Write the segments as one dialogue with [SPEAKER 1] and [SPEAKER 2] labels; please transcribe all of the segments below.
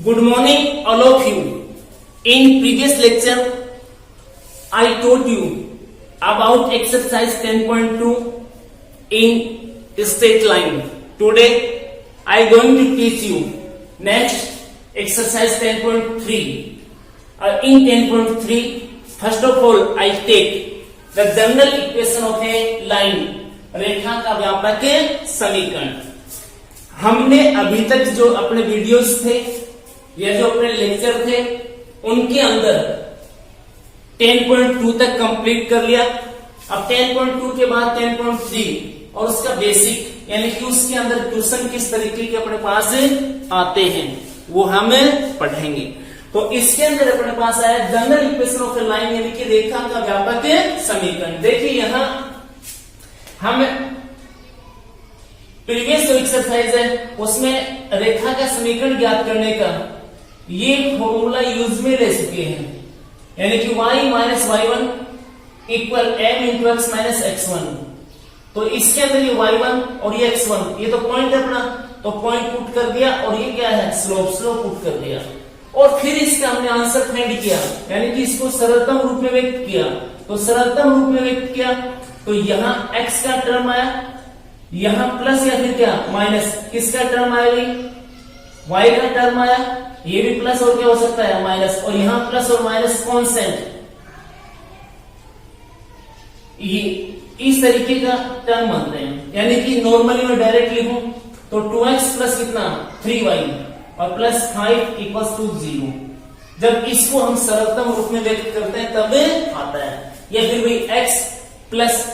[SPEAKER 1] Good morning, all of you. In previous lecture, I told you about exercise 10.2 in straight line. Today, I am going to teach you next exercise 10.3. In 10.3, first of all, I take the general equation of a line. रेखा का व्यापक समीकरण. हमने अभी तक जो अपने videos थे या जो अपने लेक्चर थे उनके अंदर 10.2 तक कंप्लीट कर लिया. अब 10.2 के बाद 10.3 और उसका बेसिक यानी कि उसके अंदर क्वेश्चन किस तरीके के अपने पास आते हैं वो हम पढ़ेंगे. तो इसके अंदर अपने पास आया general equation of A line यानी कि रेखा का व्यापक समीकरण. देखिए यहां हम प्रीवियस जो एक्सरसाइज है उसमें रेखा का समीकरण ज्ञात करने का ये फॉर्मूला यूज में ले चुके हैं. यानी कि y minus y1 equal m into x minus x1. तो इसके अंदर ये y1 और ये x1 ये तो पॉइंट है अपना, तो पॉइंट पुट कर दिया और ये क्या है स्लोप पुट कर दिया. और फिर इसका हमने आंसर फाइंड किया यानी कि इसको सरलतम रूप में व्यक्त किया. तो सरलतम रूप में व्यक्त किया तो यहाँ x का टर्म आया, यहाँ प्लस या फिर क्या माइनस किसका टर्म आएगी y का टर्म आया, ये भी प्लस और क्या हो सकता है माइनस, और यहाँ प्लस और माइनस कांस्टेंट. ये इस तरीके का टर्म बनते हैं. यानी कि नॉर्मली मैं डायरेक्ट लिखूं तो 2x प्लस कितना 3y और प्लस 5 इक्वल्स टू 0. जब इसको हम सरलतम रूप में व्यक्त करते हैं तब आता है. या फिर भाई x प्लस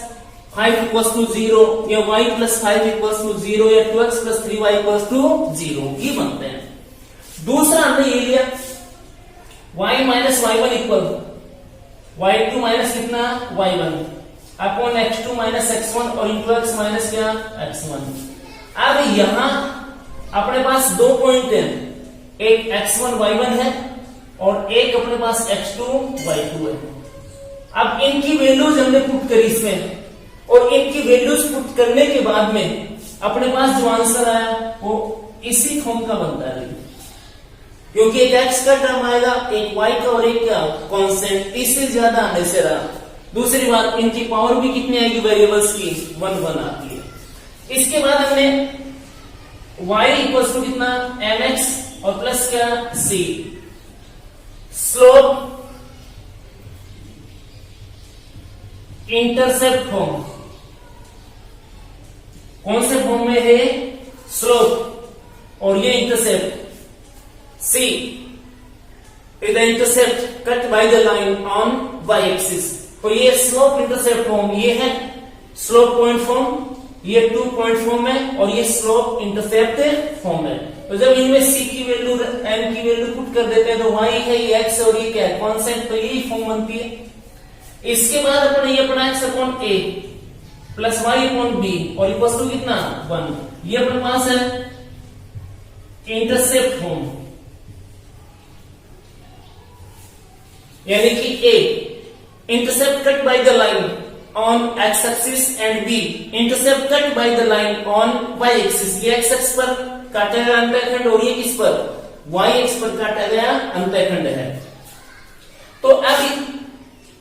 [SPEAKER 1] 5 इक्वल्स टू 0 या y प्लस 5 इक्वल्स टू 0 या 2x plus 3y equals to 0 ये बनते हैं. दूसरा हमने ये लिया y minus y1 equal y2 minus कितना y1 upon x2 minus x1 और इंटू x माइनस क्या x1. अब यहां अपने पास दो पॉइंट है, एक x1 y1 है और एक अपने पास x2 y2 है. अब इनकी वैल्यूज हमने पुट करी इसमें और इनकी वैल्यूज पुट करने के बाद में अपने पास जो आंसर आया वो इसी फॉर्म का बनता है. क्योंकि एक x का टर्म आएगा, एक y का और एक क्या कांस्टेंट, इससे ज्यादा आने से रहा. दूसरी बात इनकी पावर भी कितनी आएगी वेरिएबल्स की 1 आती है. इसके बाद हमने y इक्वल टू कितना mx और प्लस क्या c. स्लोप इंटरसेप्ट फॉर्म कौन से फॉर्म में है स्लोप और ये intercept. C is the intercept cut by the line on y-axis. तो ये स्लोप इंटरसेप्ट फॉर्म ये है स्लोप पॉइंट फॉर्म, ये 2 पॉइंट फॉर्म है और ये स्लोप इंटरसेप्ट फॉर्म है. तो जब इनमें c की वैल्यू m की वैल्यू पुट कर देते हैं तो y है ये x और ये क्या है कांस्टेंट, तो यही फॉर्म बनती है. इसके बाद अपने ये अपना x upon a plus y upon b और इक्वल टू कितना 1. ये अपने पास है इंटरसेप्ट फॉर्म यानी कि a intercept cut by the line on x axis and b intercept cut by the line on y axis. ये x axis पर काटा गया अंतःखंड और ये किस पर y axis पर काटा गया अंतःखंड है. तो अब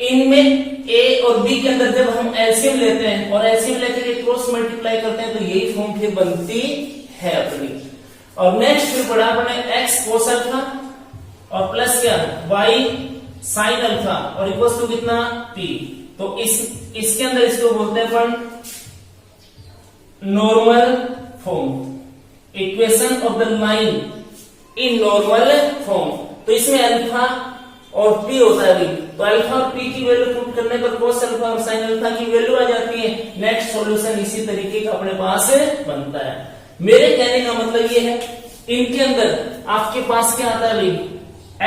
[SPEAKER 1] इनमें a और b के अंदर जब हम एलसीएम लेते हैं और एलसीएम लेकर क्रॉस मल्टीप्लाई करते हैं तो यही फॉर्म फिर बनती है अपनी. और नेक्स्ट फिर पढ़ा अपने x cos अल्फा और प्लस क्या y साइन अल्फा और इक्वल्स टू कितना p. तो इसके अंदर इसको बोलते हैं अपन normal form equation of the line in normal form. तो इसमें अल्फा और p होता है. तो अल्फा और p की वैल्यू पुट करने पर cos अल्फा और साइन अल्फा की वैल्यू आ जाती है. नेक्स्ट सॉल्यूशन इसी तरीके का अपने पास बनता है. मेरे कहने का मतलब ये है इनके अंदर आपके पास क्या आता है भाई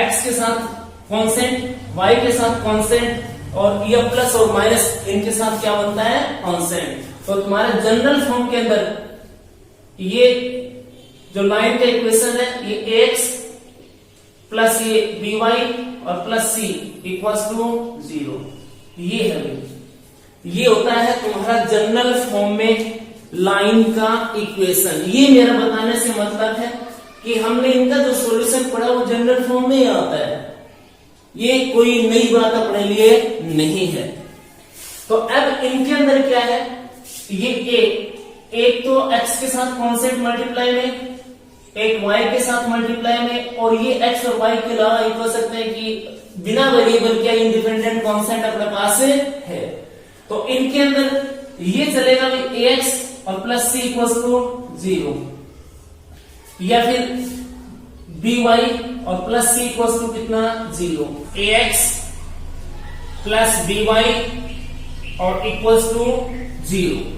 [SPEAKER 1] x के साथ कांस्टेंट, y के साथ कांस्टेंट और ये प्लस और माइनस इनके साथ क्या बनता है कांस्टेंट. तो तुम्हारे जनरल फॉर्म के अंदर ये जो लाइन का इक्वेशन है ये ax प्लस ये by और प्लस c इक्वल्स टू 0 ये है. ये होता है तुम्हारा जनरल फॉर्म में लाइन का इक्वेशन. ये मेरा बताने से मतलब है कि हमने इनका जो सॉल्यूशन पढ़ा वो जनरल फॉर्म में ही आता है, ये कोई नई बात अपने लिए नहीं है। तो अब इनके अंदर क्या है, ये एक तो x के साथ कॉन्सेंट मल्टीप्लाई में, एक y के साथ मल्टीप्लाई में, और ये x और y के अलावा ये कह सकते हैं कि बिना वेरिएबल के इंडिपेंडेंट कॉन्सेंट अपने पास है। तो इनके अंदर ये चलेगा भी ax और प्लस c इक्वल टू 0, या फिर by और प्लस c इक्वल टू कितना 0, ax प्लस by और इक्वल्स टू 0।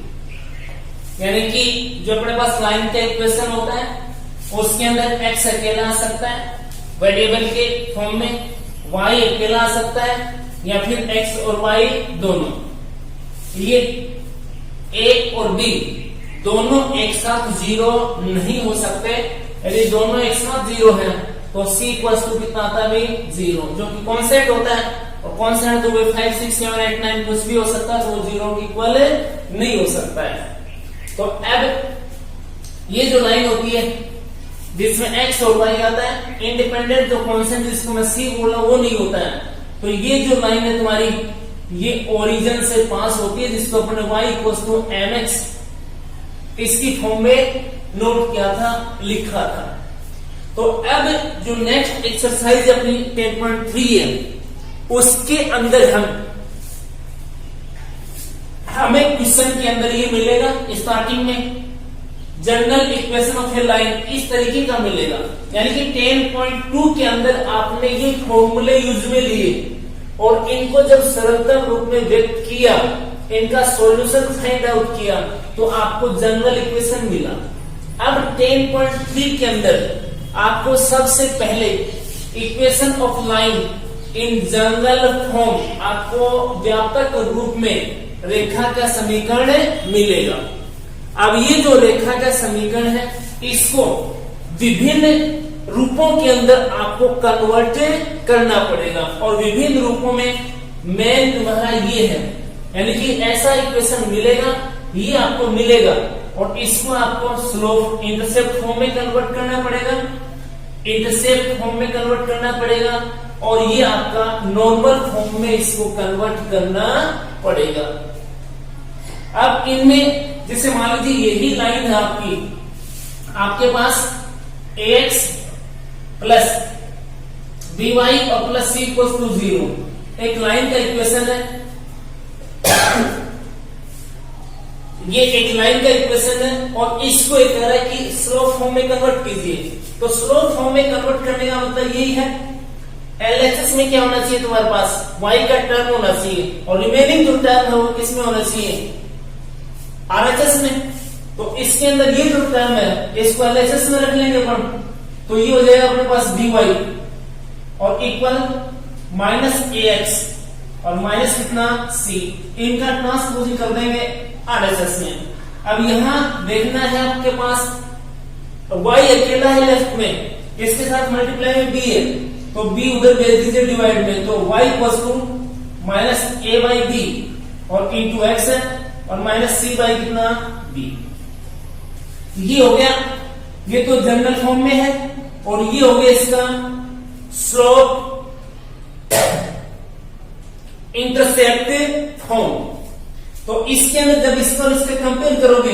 [SPEAKER 1] यानी कि जो अपने पास लाइन का इक्वेशन होता है उसके अंदर x अकेला आ सकता है वेरिएबल के फॉर्म में, y अकेला आ सकता है, या फिर x और y दोनों। ये a और b दोनों एक साथ 0 नहीं हो सकते। यदि दोनों एक साथ 0 है तो c इक्वल्स टू कितना आता है, 0, जो कि कॉन्सेंट होता है। और कॉन्सेंट तो 5 6 7 8 9 कुछ भी हो सकता है, तो वो 0 के इक्वल नहीं हो सकता है। तो अब ये जो लाइन होती है जिसमें x और y आता है, इंडिपेंडेंट जो कॉन्सेंट जिसको मैं c बोला वो नहीं होता है। तो ये जो लाइन है तुम्हारी, ये ओरिजिन से पास होती है, जिसको अपने y इक्वल्स टू mx इसकी फॉर्म में नोट किया था, लिखा था। तो अब जो नेक्स्ट एक्सरसाइज अपनी 10.3 है उसके अंदर हमें क्वेश्चन के अंदर ये मिलेगा, स्टार्टिंग में general equation of A line इस तरीके का मिलेगा। यानी कि 10.2 के अंदर आपने ये फॉर्मूले यूज में लिए और इनको जब सरलतम रूप में व्यक्त किया, इनका सॉल्यूशन फाइंड आउट किया, तो आपको जनरल इक्वेशन मिला। अब 10.3 के अंदर आपको सबसे पहले equation of line in general form, आपको व्यापक रूप में रेखा का समीकरण मिलेगा। अब ये जो रेखा का समीकरण है इसको विभिन्न रूपों के अंदर आपको कन्वर्ट करना पड़ेगा, और विभिन्न रूपों में मेन तुम्हारा ये है, यानी कि ऐसा इक्वेशन मिलेगा, ये आपको मिलेगा, और इसको आपको स्लोप इंटरसेप्ट फॉर्म में कन्वर्ट करना पड़ेगा, इंटरसेप्ट फॉर्म में कन्वर्ट करना पड़ेगा, और ये आपका नॉर्मल फॉर्म में इसको कन्वर्ट करना पड़ेगा। अब इनमें जैसे मान लीजिए यही लाइन है आपकी, आपके पास ax प्लस by और प्लस c इक्वल टू 0 एक लाइन का इक्वेशन है। ये एक लाइन का इक्वेशन है और इसको एक कह रहा है कि स्लोप फॉर्म में कन्वर्ट कीजिए। तो स्लोप फॉर्म में कन्वर्ट करने का मतलब यही है, LHS में क्या होना चाहिए तुम्हारे पास, y का टर्म होना चाहिए, और रिमेनिंग जो टर्म है वो किसमें होना चाहिए, RHS में। तो इसके अंदर ये जो टर्म है इसको LHS में रख लेंगे अपन, तो ये हो जाएगा अपने पास dy और इक्वल माइनस ax और माइनस कितना c, इनका ट्रांसपोजिंग कर देंगे RHS में। अब यहां देखना है आपके पास y अकेला है लेफ्ट में, इसके साथ मल्टीप्लाई में b है, तो b उधर भेज दीजिए डिवाइड में, तो y equal to minus a by b और इंटू x है, और माइनस c बाई कितना b। ये हो गया, ये तो जनरल फॉर्म में है, और ये हो गया इसका स्लोप इंटरसेप्ट फॉर्म। तो इसके अंदर जब इसको इसके कंपेयर करोगे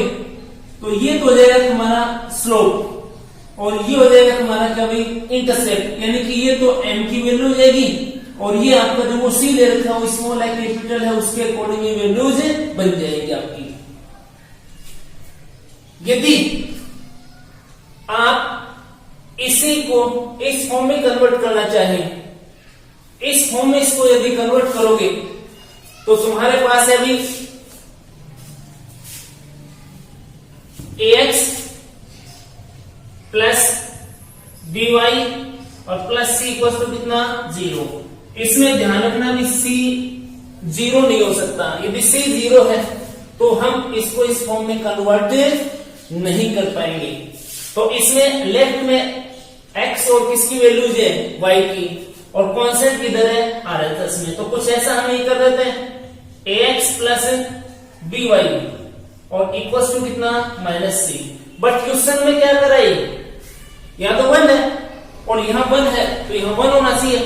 [SPEAKER 1] तो ये तो हो जाएगा तुम्हारा स्लोप, और ये हो जाएगा तुम्हारा क्या भाई, इंटरसेप्ट। यानी कि ये तो m की वैल्यू हो जाएगी, और ये आपका जो वो c ले रखा है स्मॉल है कैपिटल है, उसके अकॉर्डिंग ये वैल्यूज बन जाएगी आपकी। यदि आप इसी को इस फॉर्म में कन्वर्ट करना चाहें, इस फॉर्म में इसको यदि कन्वर्ट करोगे तो तुम्हारे पास है अभी ax प्लस by और प्लस c इक्वल टू कितना 0। इसमें ध्यान रखना भी c 0 नहीं हो सकता, यदि c 0 है तो हम इसको इस फॉर्म में कन्वर्ट नहीं कर पाएंगे। तो इसमें लेफ्ट में x और किसकी वैल्यूज है, y की, और कॉन्सेंट किधर है, RHS में। तो कुछ ऐसा हम ये कर देते हैं ax प्लस by और इक्वल टू कितना माइनस c। बट क्वेश्चन में क्या कराई, यहाँ तो 1 है और यहाँ 1 है, तो यहाँ 1 होना चाहिए,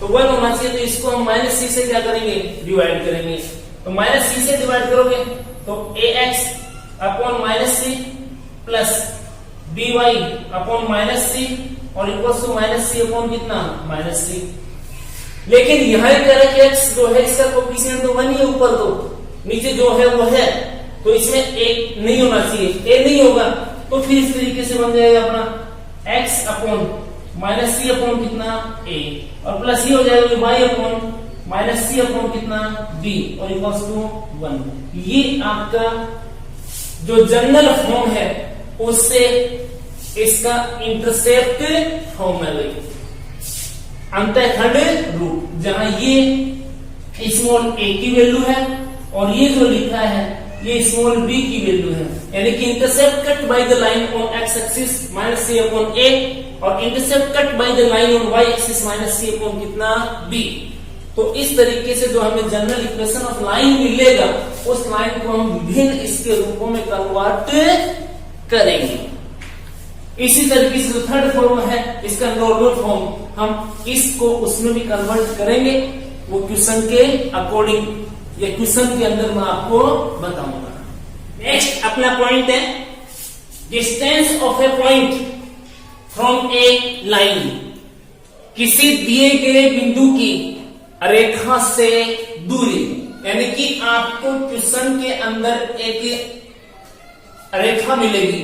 [SPEAKER 1] तो 1 होना चाहिए, तो इसको हम माइनस सी से क्या करेंगे, डिवाइड करेंगे। तो माइनस सी से डिवाइड करोगे तो ax upon minus C plus by upon minus C और equal to minus C upon कितना, माइनस सी। लेकिन यहाँ कह रहा है कि x जो है इसका कोफिशिएंट तो 1 ही है, ऊपर तो, नीचे जो है वो है, तो इसमें a नहीं होना चाहिए, a नहीं होगा, तो फिर इस तरीके से बन जाएगा अपना x upon minus C upon कितना a और प्लस ये हो जाएगा y upon minus C upon कितना b और इक्वल्स टू 1। ये आपका जो जनरल फॉर्म है उससे इसका इंटरसेप्ट फॉर्म है भाई, अंतःखंड रूप, जहां ये स्मॉल a की वैल्यू है और ये जो लिखा है ये स्मॉल b की वैल्यू है, यानी कि intercept cut by the line on x axis minus c upon a और intercept cut by the line on y axis minus c upon कितना b। तो इस तरीके से जो हमें जनरल इक्वेशन ऑफ लाइन मिलेगा उस लाइन को हम विभिन्न इसके रूपों में कन्वर्ट करेंगे। इसी तरीके से जो थर्ड फॉर्म है इसका नॉर्मल फॉर्म, हम इसको उसमें भी कन्वर्ट करेंगे, वो क्वेश्चन के अकॉर्डिंग या क्वेश्चन के अंदर मैं आपको बताऊंगा। नेक्स्ट अपना पॉइंट है distance of A point from A line, किसी दिए गए बिंदु की रेखा से दूरी, यानी कि आपको क्वेश्चन के अंदर एक रेखा मिलेगी,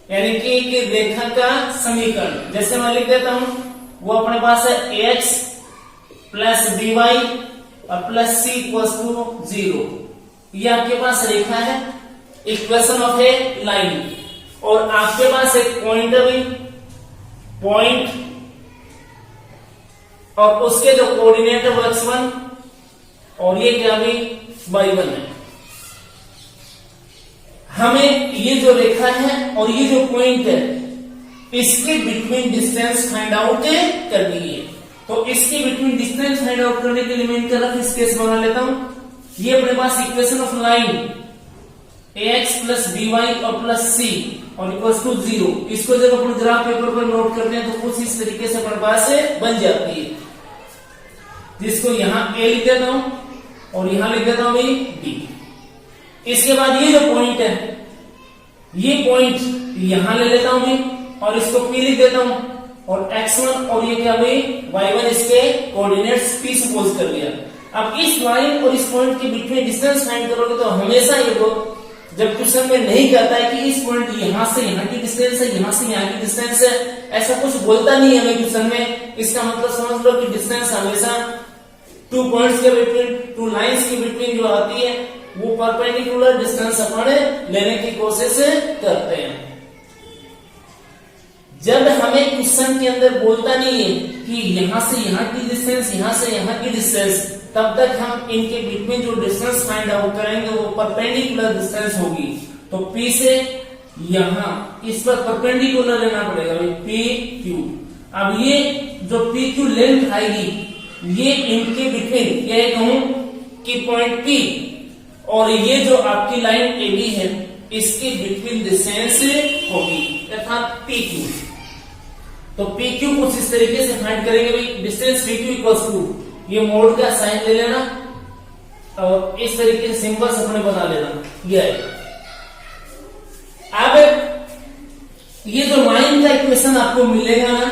[SPEAKER 1] यानी कि एक रेखा का समीकरण, जैसे मैं लिख देता हूं, वो अपने पास है ax प्लस dy और प्लस c इक्वल्स टू 0। ये आपके पास रेखा है, इक्वेशन ऑफ ए लाइन, और आपके पास एक पॉइंट है भाई, पॉइंट और उसके जो कोऑर्डिनेट है वो x1 और ये क्या भी y1 है। हमें ये जो रेखा है और ये जो पॉइंट है इसके बिटवीन डिस्टेंस फाइंड आउट करनी है। तो इसके बिटवीन डिस्टेंस फाइंड आउट करने के लिए मैं इनका रफ स्केच बना लेता हूं। ये अपने पास equation of line ax plus by और प्लस c और इक्वल्स टू 0, इसको जब अपने ग्राफ पेपर पर नोट करते हैं तो कुछ इस तरीके से अपने पास बन जाती है, जिसको यहाँ a लिख देता हूं और यहाँ लिख देता हूं b। इसके बाद ये जो पॉइंट है, ये पॉइंट यहां ले लेता हूं मैं और इसको p लिख देता हूं और x1 और ये क्या भाई y1, इसके कोऑर्डिनेट्स p सपोज कर लिया। अब इस लाइन और इस पॉइंट के बिटवीन डिस्टेंस फाइंड करोगे तो हमेशा ये वो जब क्वेश्चन में नहीं कहता है कि इस पॉइंट यहां से यहां की डिस्टेंस है, यहां से यहां की डिस्टेंस है, ऐसा कुछ बोलता नहीं है हमें क्वेश्चन में। इसका मतलब समझ लो कि डिस्टेंस हमेशा टू पॉइंट्स के बिटवीन, टू लाइंस के बिटवीन जो आती है वो परपेंडिकुलर डिस्टेंस अपन लेने की कोशिश करते हैं। जब हमें क्वेश्चन के अंदर बोलता नहीं है कि यहां से यहां की डिस्टेंस, यहां से यहां की डिस्टेंस, तब तक हम इनके बिटवीन जो डिस्टेंस फाइंड आउट करेंगे वो परपेंडिकुलर डिस्टेंस होगी। तो P से यहां इस पर परपेंडिकुलर लेना पड़ेगा भाई, PQ। अब ये जो PQ लेंथ आएगी ये इनके बिटवीन, ये कहूं कि पॉइंट P और ये जो आपकी लाइन AB है इसके बिटवीन डिस्टेंस होगी अर्थात PQ। तो PQ कुछ इस तरीके से फाइंड करेंगे भाई, डिस्टेंस PQ इक्वल्स टू, ये मोड का साइन ले लेना और इस तरीके से सिंबल्स अपने बना लेना, ये आएगा। अब ये जो लाइन का इक्वेशन आपको मिलेगा ना,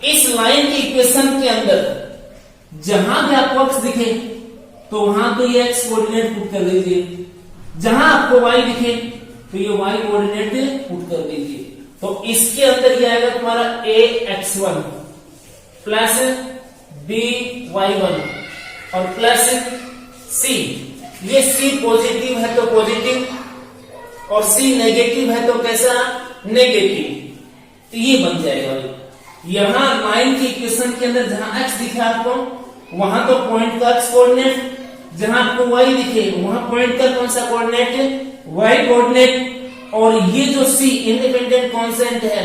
[SPEAKER 1] इस लाइन के इक्वेशन के अंदर जहां भी आपको x दिखे तो वहां तो ये x कोऑर्डिनेट पुट कर दीजिए, जहां आपको y दिखे तो ये y कोऑर्डिनेट पुट कर दीजिए। तो इसके अंदर ये आएगा तुम्हारा ax1 प्लस by1 और प्लस c। ये c पॉजिटिव है तो पॉजिटिव और c नेगेटिव है तो कैसा, नेगेटिव। तो ये बन जाएगा। यहां लाइन की इक्वेशन के अंदर जहां x दिखे आपको वहां तो पॉइंट का x कोऑर्डिनेट, जहां आपको y दिखे वहां पॉइंट का कौन सा कोऑर्डिनेट, y कोऑर्डिनेट। और ये जो c इंडिपेंडेंट कांस्टेंट है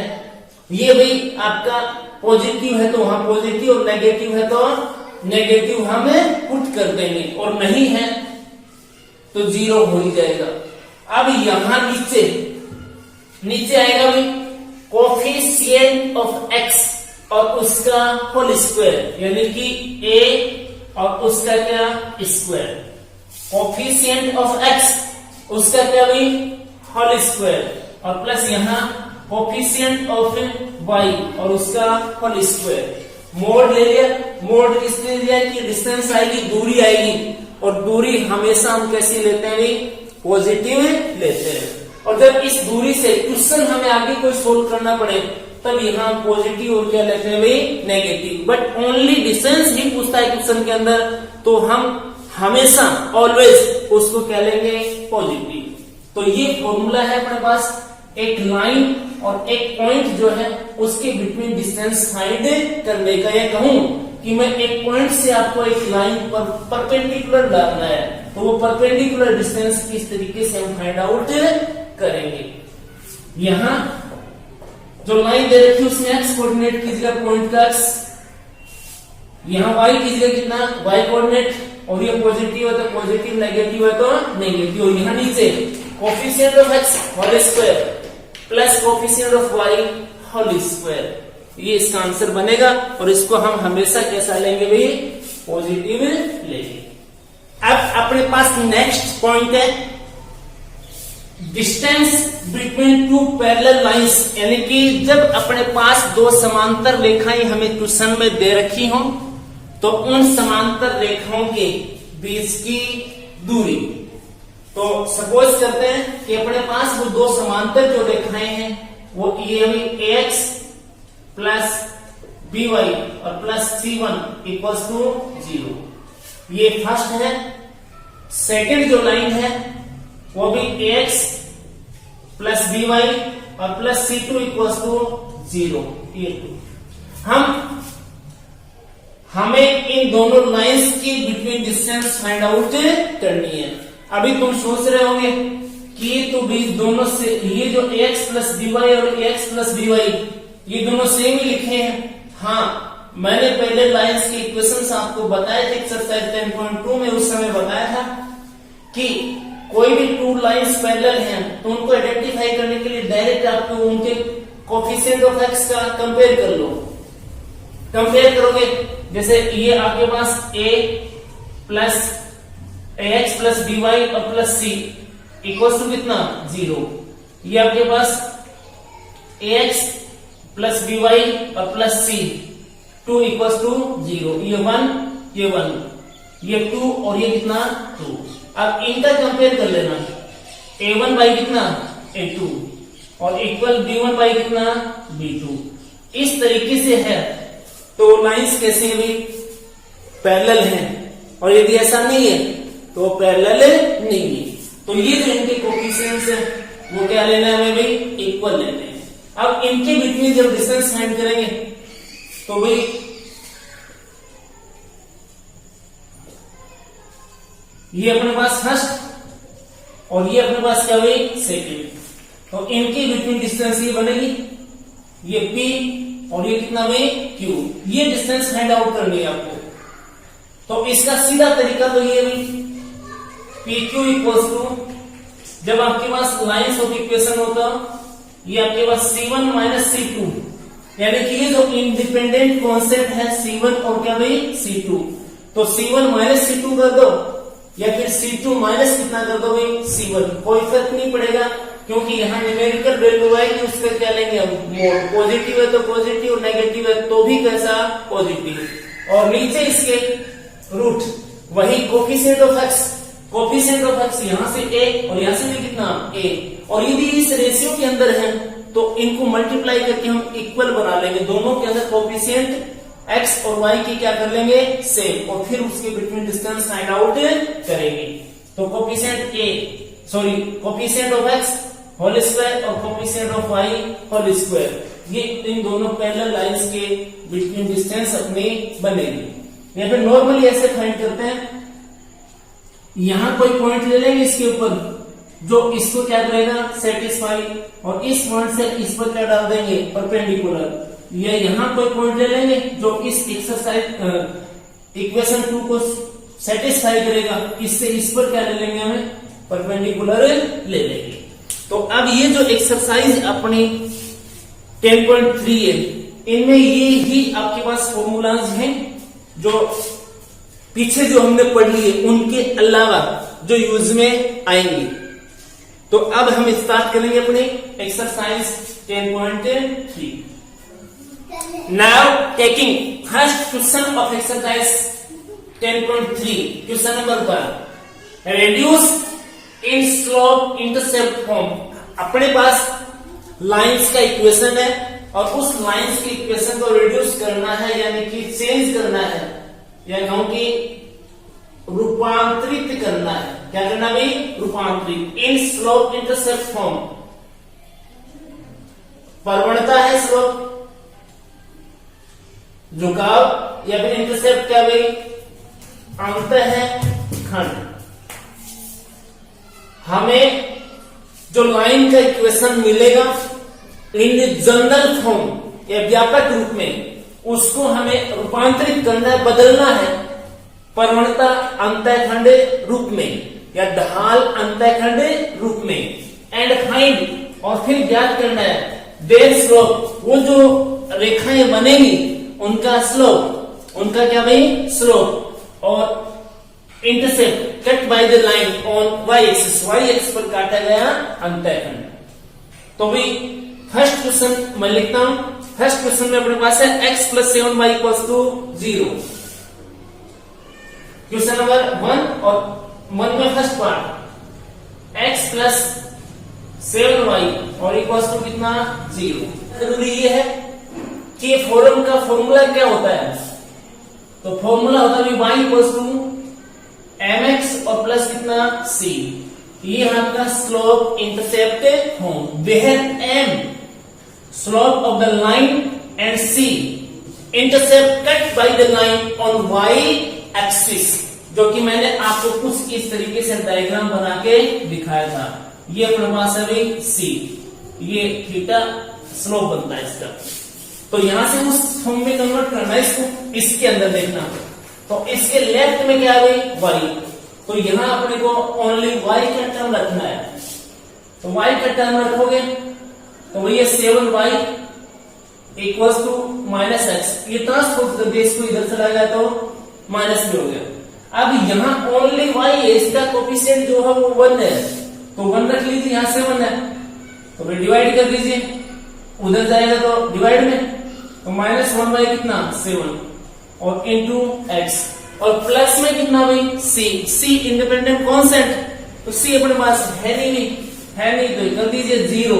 [SPEAKER 1] ये भाई आपका पॉजिटिव है तो वहां पॉजिटिव और नेगेटिव है तो नेगेटिव हम पुट कर देंगे और नहीं है तो 0 हो ही जाएगा। अब यहां नीचे आएगा भाई कोफिशिएंट ऑफ एक्स और उसका होल स्क्वायर, यानी कि a और उसका क्या स्क्वायर, कोफिशिएंट ऑफ एक्स उसका क्या भाई होल स्क्वायर, और प्लस यहाँ कोफिशिएंट ऑफ y और उसका होल स्क्वायर। मोड ले लिया, मोड इसलिए लिया कि डिस्टेंस आएगी, दूरी आएगी, और दूरी हमेशा हम कैसी लेते हैं भाई, पॉजिटिव लेते हैं। और जब इस दूरी से क्वेश्चन हमें आगे कोई सोल्व करना पड़े तब यहाँ पॉजिटिव और क्या लेते हैं भाई, नेगेटिव। बट ओनली डिस्टेंस ही पूछता है क्वेश्चन के अंदर, तो हम हमेशा ऑलवेज उसको क्या लेंगे, पॉजिटिव। तो ये फॉर्मूला है अपने पास, एक लाइन और एक पॉइंट जो है उसके बिटवीन डिस्टेंस फाइंड करने का। या कहूं कि मैं एक पॉइंट से आपको एक लाइन पर परपेंडिकुलर डालना है, तो वो परपेंडिकुलर डिस्टेंस किस तरीके से हम फाइंड आउट करेंगे। यहां जो लाइन दे रखी है उसमें एक्स कोऑर्डिनेट कीजिएगा पॉइंट का एक्स, यहां वाई कीजिएगा कितना वाई कोऑर्डिनेट, और ये पॉजिटिव है तो पॉजिटिव, नेगेटिव है तो नेगेटिव। और यहां नीचे coefficient of x whole square plus coefficient of y whole square, ये इसका आंसर बनेगा। और इसको हम हमेशा कैसा लेंगे भाई, पॉजिटिव लेंगे। अब अपने पास नेक्स्ट पॉइंट है distance between two parallel lines, यानी कि जब अपने पास दो समांतर रेखाएं हमें क्वेश्चन में दे रखी हो तो उन समांतर रेखाओं के बीच की दूरी। तो सपोज करते हैं कि अपने पास वो दो समांतर जो रेखाएं हैं वो ये हुई ax प्लस by और प्लस c1 इक्वल्स टू 0, ये फर्स्ट है। सेकंड जो लाइन है वो भी ax प्लस by और प्लस c2 इक्वल्स टू 0, ये हमें इन दोनों लाइंस की बिटवीन डिस्टेंस फाइंड आउट करनी है। अभी तुम सोच रहे होंगे कि तो भी दोनों से ये जो ax प्लस by और ax प्लस by ये दोनों सेम ही लिखे हैं। हाँ, मैंने पहले लाइंस के इक्वेशंस आपको बताए थे एक्सरसाइज 10.2 में, उस समय बताया था कि कोई भी टू लाइंस पैरेलल हैं तो उनको आइडेंटिफाई करने के लिए डायरेक्ट आपको उनके कोफिशिएंट ऑफ एक्स का कंपेयर कर लो। कंपेयर करोगे, जैसे ये आपके पास a plus ax plus by और प्लस c इक्वल टू कितना 0, ये आपके पास ax प्लस by और प्लस c 2 इक्वल टू 0, ये 1 ये 1 ये 2 और ये कितना 2। अब इनका कंपेयर कर लेना, a1 बाई कितना a2 और इक्वल b1 बाई कितना b2, इस तरीके से है। तो लाइंस कैसे भी पैरेलल हैं, और यदि ऐसा नहीं है तो पैरेलल नहीं है। तो ये जो इनके कोफिशिएंट्स है वो क्या लेना है हमें भाई, इक्वल लेने हैं। अब इनके बिटवीन जब डिस्टेंस फाइंड करेंगे तो भाई ये अपने पास फर्स्ट और ये अपने पास क्या हुई सेकंड, तो इनके बिटवीन डिस्टेंस ये बनेगी, ये P और ये कितना में Q, ये डिस्टेंस फाइंड आउट करनी है आपको। तो इसका सीधा तरीका तो ये भी PQ इक्वल्स टू, जब आपके पास लाइंस ऑफ इक्वेशन होता ये आपके पास C1 माइनस C2, यानी कि ये जो इंडिपेंडेंट कॉन्सेप्ट है C1 और क्या भाई C2, तो C1 माइनस C2 कर दो या फिर C2 माइनस कितना कर दो भाई C1, कोई फर्क नहीं पड़ेगा क्योंकि यहाँ न्यूमेरिकल वैल्यू आएगी, उसका क्या लेंगे हम मोड, पॉजिटिव है तो पॉजिटिव, नेगेटिव है तो भी कैसा पॉजिटिव, और नीचे इसके रूट वही coefficient of x, coefficient of x यहाँ से a और यहाँ से भी कितना a, और यदि इस रेशियो के अंदर है तो इनको मल्टीप्लाई करके हम इक्वल बना लेंगे, दोनों के अंदर कोफिशिएंट x और y की क्या कर लेंगे सेम, और फिर उसके बिटवीन डिस्टेंस फाइंड आउट करेंगे। तो coefficient of x whole square और coefficient of y whole square, ये इन दोनों पैरेलल लाइंस के बिटवीन डिस्टेंस अपने बनेगी। या फिर नॉर्मली ऐसे फाइंड करते हैं, यहां कोई पॉइंट ले लेंगे इसके ऊपर जो इसको क्या करेगा सेटिस्फाई, और इस पॉइंट से इस पर क्या डाल देंगे परपेंडिकुलर, ये यहां कोई पॉइंट ले लेंगे जो इस एक्सरसाइज इक्वेशन 2 को सेटिस्फाई करेगा, इससे इस पर क्या ले लेंगे हमें परपेंडिकुलर ले लेंगे। तो अब ये जो एक्सरसाइज अपनी 10.3 है। इनमें ये ही आपके पास फॉर्मूलाज हैं जो पीछे जो हमने पढ़ लिए उनके अलावा जो यूज में आएंगे। तो अब हम स्टार्ट करेंगे अपने exercise 10.3। Now taking first question of exercise 10.3, question number 1, reduce in slope intercept form. अपने पास लाइंस का इक्वेशन है और उस लाइंस के इक्वेशन को रिड्यूस करना है, यानी कि चेंज करना है, या कहूं कि रूपांतरित करना है। क्या करना भाई? रूपांतरित। इन स्लोप इंटरसेप्ट फॉर्म, प्रवणता है स्लोप, झुकाव, या फिर इंटरसेप्ट क्या भाई? अंत है खंड। हमें जो लाइन का इक्वेशन मिलेगा इन जनरल फॉर्म या व्यापक रूप में, उसको हमें रूपांतरित करना है, बदलना है प्रवणता अंतःखंड रूप में या ढाल अंतःखंड रूप में। एंड फाइंड, और फिर ज्ञात करना है देयर स्लोप, वो जो रेखाएं बनेंगी उनका स्लोप, उनका क्या भाई? स्लोप। और intercept cut by the line on y axis, y axis पर काटा गया अंतःखंड। तो भाई फर्स्ट क्वेश्चन मैं लिखता हूं। फर्स्ट क्वेश्चन में अपने पास है x + 7y = 0। क्वेश्चन नंबर 1 और 1 में फर्स्ट पार्ट x + 7y और इक्वल्स टू कितना? 0। जरूरी ये है कि फॉर्म का फॉर्मूला क्या होता है। तो फॉर्मूला होता है y = mx और प्लस कितना? c। ये आपका slope intercept form, where m slope of the line and c intercept cut by the line on y axis, जो कि मैंने आपको कुछ इस तरीके से डायग्राम बना के दिखाया था। ये अपने पास है भाई c, ये थीटा स्लोप बनता है इसका। तो यहां से उस फॉर्म में कन्वर्ट करना है इसको, इसके अंदर देखना। तो इसके लेफ्ट में क्या है भाई? y। तो यहां अपने को ओनली y का टर्म रखना है। तो y का टर्म रखोगे तो ये 7y = -x। ये ट्रांसपोज कर दिया, इसको इधर चला गया तो माइनस में हो गया। अब यहां ओनली y है, इसका कोफिशिएंट जो है वो 1 है, तो 1 रख लीजिए। यहां 7 है तो फिर डिवाइड कर दीजिए, उधर जाएगा तो डिवाइड में, तो -1y कितना? 7 और इंटू x, और प्लस में कितना भाई? c इंडिपेंडेंट कांस्टेंट, तो c अपने पास है नहीं तो कर दीजिए 0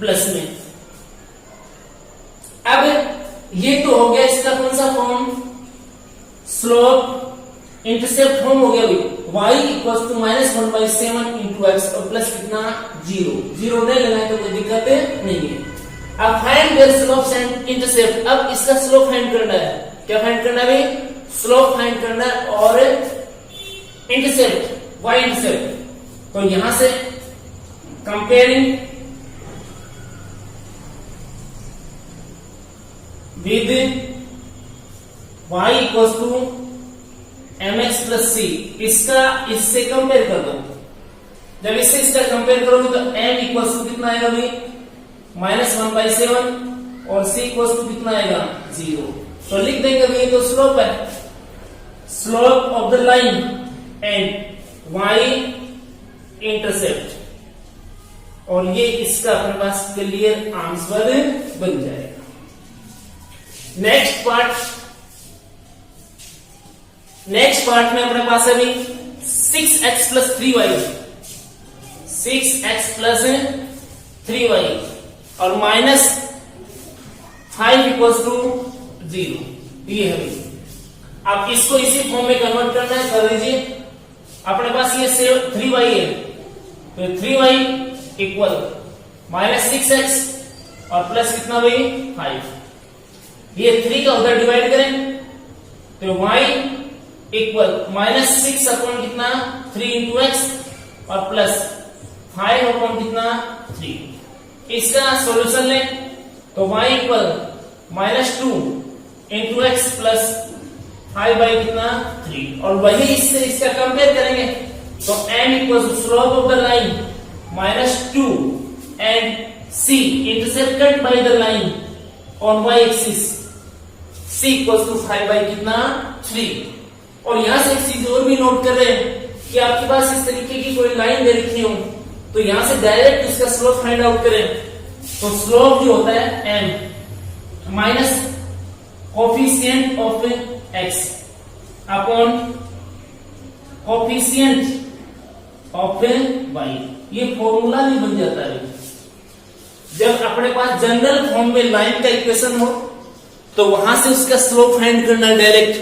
[SPEAKER 1] प्लस में। अब ये तो हो गया इसका कौन सा फॉर्म? स्लोप इंटरसेप्ट फॉर्म हो गया भाई। y = -1/7 इंटू x और प्लस कितना? 0 नहीं लगाए तो कोई दिक्कत नहीं है। अब find their slope and intercept. अब इसका स्लोप फाइंड करना है। क्या फाइंड करना है भाई? स्लोप फाइंड करना है और इंटरसेप्ट, y इंटरसेप्ट। तो यहां से comparing with y = mx + c, इसका इससे कंपेयर कर दो। जब इससे इसका कंपेयर करोगे तो m = कितना आएगा भाई? -1/7 और c = कितना आएगा? 0। तो लिख देंगे भाई, तो स्लोप है, slope of the line and y intercept, और ये इसका अपने पास क्लियर आंसर बन जाएगा। नेक्स्ट पार्ट में अपने पास है भी 6x + 3y, 6x + 3y और -5 = 0। ये है भाई। अब इसको इसी फॉर्म में कन्वर्ट करना है, कर दीजिए। अपने पास ये 3y है, तो 3y = -6x और प्लस कितना भाई? 5। ये 3 का उधर डिवाइड करें तो y = -6 अपॉन कितना? 3 इंटू x और प्लस 5 अपॉन कितना? 3। इसका सॉल्यूशन लें तो y = -2 into x plus 5 by कितना? 3। और वही इससे इसका कंपेयर करेंगे तो m = slope of the line -2 and C intercepted by the line on y axis C equals to 5 by कितना 3। और यहां से एक चीज और भी नोट कर रहे हैं कि आपके पास इस तरीके की कोई लाइन दे रखी हो तो यहां से डायरेक्ट इसका स्लोप फाइंड आउट करें तो स्लोप जो होता है m minus coefficient of x upon coefficient of y। ये फॉर्मूला भी बन जाता है। जब अपने पास जनरल फॉर्म में लाइन का इक्वेशन हो तो वहां से उसका स्लोप फाइंड करना डायरेक्ट,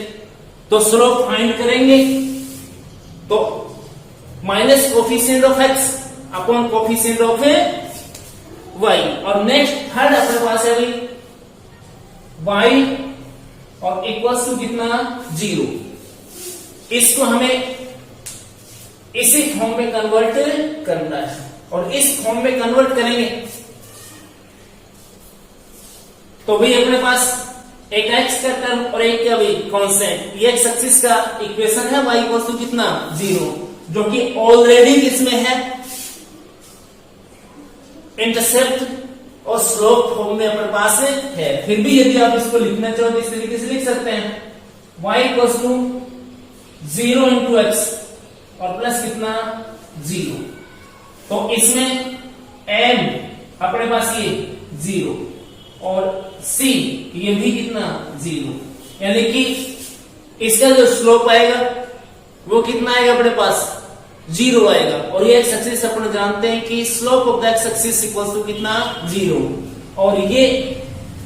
[SPEAKER 1] तो स्लोप फाइंड करेंगे तो minus coefficient of x upon coefficient of y। और नेक्स्ट थर्ड अपने पास है भाई y और इक्वल्स टू कितना 0। इसको हमें इसी फॉर्म में कन्वर्ट करना है और इस फॉर्म में कन्वर्ट करेंगे तो भी अपने पास एक x का टर्म और एक क्या भाई कांस्टेंट, ये एक्स एक्सिस का इक्वेशन है y इक्वल्स टू कितना 0 जो कि ऑलरेडी इसमें है इंटरसेप्ट और स्लोप फॉर्म में अपने पास है। फिर भी यदि आप इसको लिखना चाहो तो इस तरीके से लिख सकते हैं y equals to 0 into x और प्लस कितना 0। तो इसमें m अपने पास ये 0 और c ये भी कितना 0, यानी कि इसका जो स्लोप आएगा वो कितना आएगा अपने पास 0 आएगा। और ये एक्स एक्सिस अपन जानते हैं कि slope of the x axis equals to कितना 0। और ये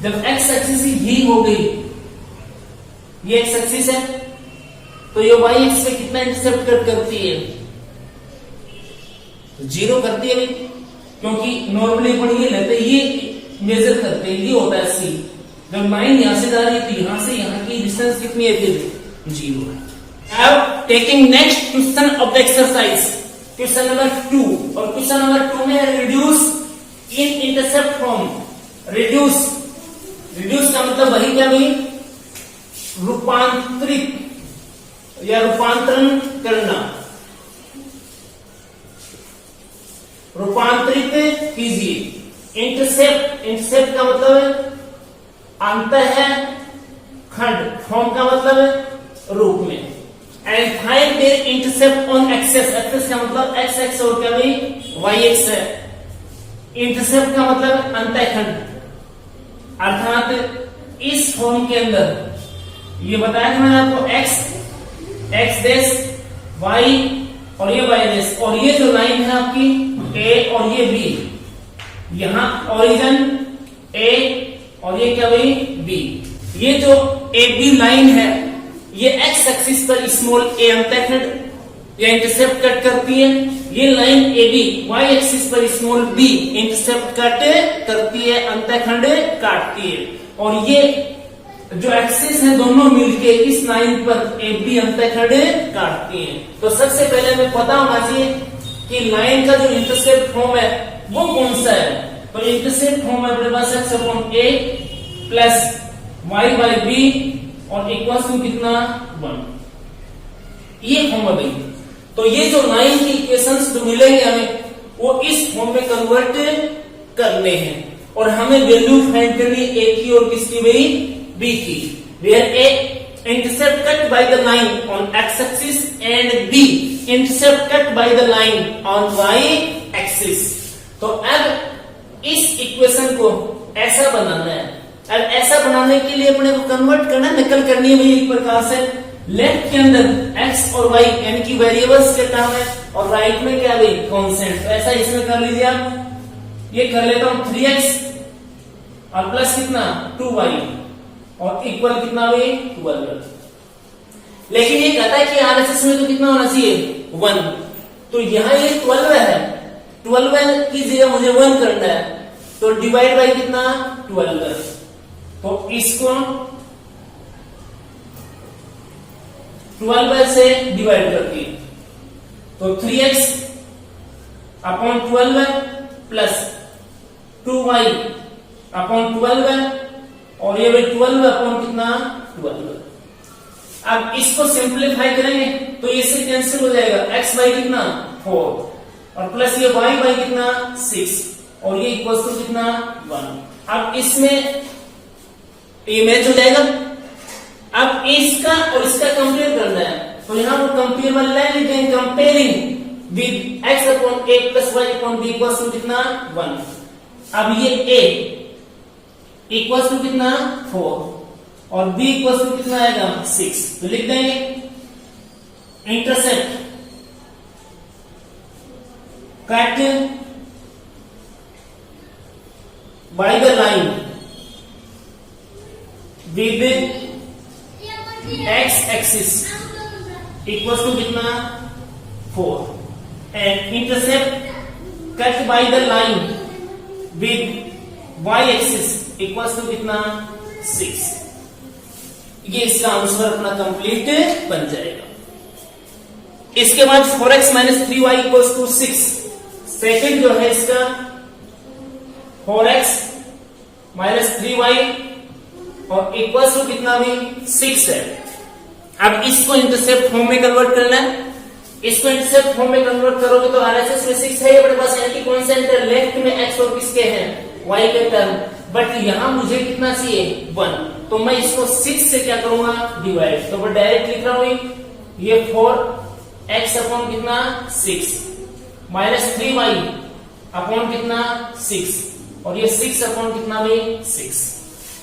[SPEAKER 1] जब एक्स एक्सिस ही हो गई, ये एक्स एक्सिस है तो ये y एक्सिस पे कितना इंटरसेप्ट करती है 0 करती है भाई, क्योंकि नॉर्मली अपन ये लेते हैं, ये मेजर करते हैं, ये होता है c। जब लाइन यहां से जा रही थी यहां से यहां की डिस्टेंस कितनी है फिर 0 है। Now taking next question of the exercise, question number 2 और question number 2 में reduce in intercept form। reduce का मतलब वही क्या भाई रूपांतरित या रूपांतरण करना, रूपांतरित कीजिए। इंटरसेप्ट का मतलब अंत है खंड, फॉर्म का मतलब रूप में। And find their intercept on axes, axes का मतलब एक्स एक्स और क्या भाई वाई एक्स है। इंटरसेप्ट का मतलब अंतःखंड, अर्थात इस फॉर्म के अंदर ये बताया था मैंने आपको एक्स डैश वाई और ये वाई डैश, और ये जो लाइन है आपकी ए और ये बी, यहां ओरिजिन ए और ये क्या भाई बी, ये जो ए बी लाइन है ये एक्स एक्सिस पर स्मॉल ए अंतःखंड या इंटरसेप्ट कट करती है, ये line A B y axis पर स्मॉल बी इंटरसेप्ट कट करती है, अंतःखंड काटती है। और ये जो एक्सिस है दोनों मिलके इस लाइन पर ए बी अंतःखंड काटती है। तो सबसे पहले हमें पता होना चाहिए कि लाइन का जो इंटरसेप्ट फॉर्म है वो कौन सा है। तो इंटरसेप्ट फॉर्म है अपने पास X upon A plus Y by B और इक्वल्स टू कितना 1, ये फॉर्म है भाई। तो ये जो लाइन की इक्वेशंस जो मिलेंगे हमें वो इस फॉर्म में कन्वर्ट करने हैं और हमें वैल्यू फाइंड करनी है ए की और किसकी भाई बी की। Where a intercept cut by the line on x axis and b intercept cut by the line on y axis. तो अब इस इक्वेशन को ऐसा बनाना है। अब ऐसा बनाने के लिए अपने को कन्वर्ट करना, नकल करनी है भाई एक प्रकार से। लेफ्ट के अंदर x और y यानी कि वेरिएबल्स के टर्म है और राइट में क्या भाई कांस्टेंट। तो ऐसा इसमें कर लीजिए आप, ये कर लेता हूं 3x और प्लस कितना 2y और इक्वल कितना भाई 12। लेकिन ये कहता है कि आरएचएस में तो कितना होना चाहिए 1, तो यहां ये 12 है, 12 की जगह मुझे 1 करना है, तो डिवाइड बाय कितना 12। तो इसको 12 से डिवाइड करती है तो 3x upon 12 plus 2y upon 12 और ये भी 12 अपॉन कितना 12। अब इसको सिंप्लीफाई करेंगे तो इससे कैंसिल हो जाएगा, x बाई कितना 4 और प्लस ये y बाई कितना 6 और ये इक्वल टू कितना 1। अब इसमें ये मैच हो जाएगा। अब इसका और इसका कंपेयर करना है, तो यहां वो कंपेयर वाली लाइन लिख देंगे, comparing with x upon a plus y upon b equal to कितना 1। अब ये a इक्वल टू कितना 4 और b इक्वल टू कितना आएगा 6, तो लिख देंगे intercept cut by the line with x axis equal to कितना 4 and intercept cut by the line with y axis equal to कितना 6। ये इसका आंसर अपना कंप्लीट बन जाएगा। इसके बाद 4x minus 3y equal to 6, second जो है इसका 4x माइनस 3y और इक्वल टू कितना भी 6 है। अब इसको इंटरसेप्ट फॉर्म में कन्वर्ट करना है। इसको इंटरसेप्ट फॉर्म में कन्वर्ट करोगे तो आरएचएस में 6 है, अपने पास एंटी कांस्टेंट है, लेफ्ट में x और किसके हैं y के टर्म, बट यहां मुझे कितना चाहिए 1, तो मैं इसको 6 से क्या करूंगा डिवाइड, तो मैं डायरेक्ट लिख रहा हूं ये 4x अपॉन कितना 6 माइनस 3y अपॉन कितना 6 और ये 6 अपॉन कितना भी 6।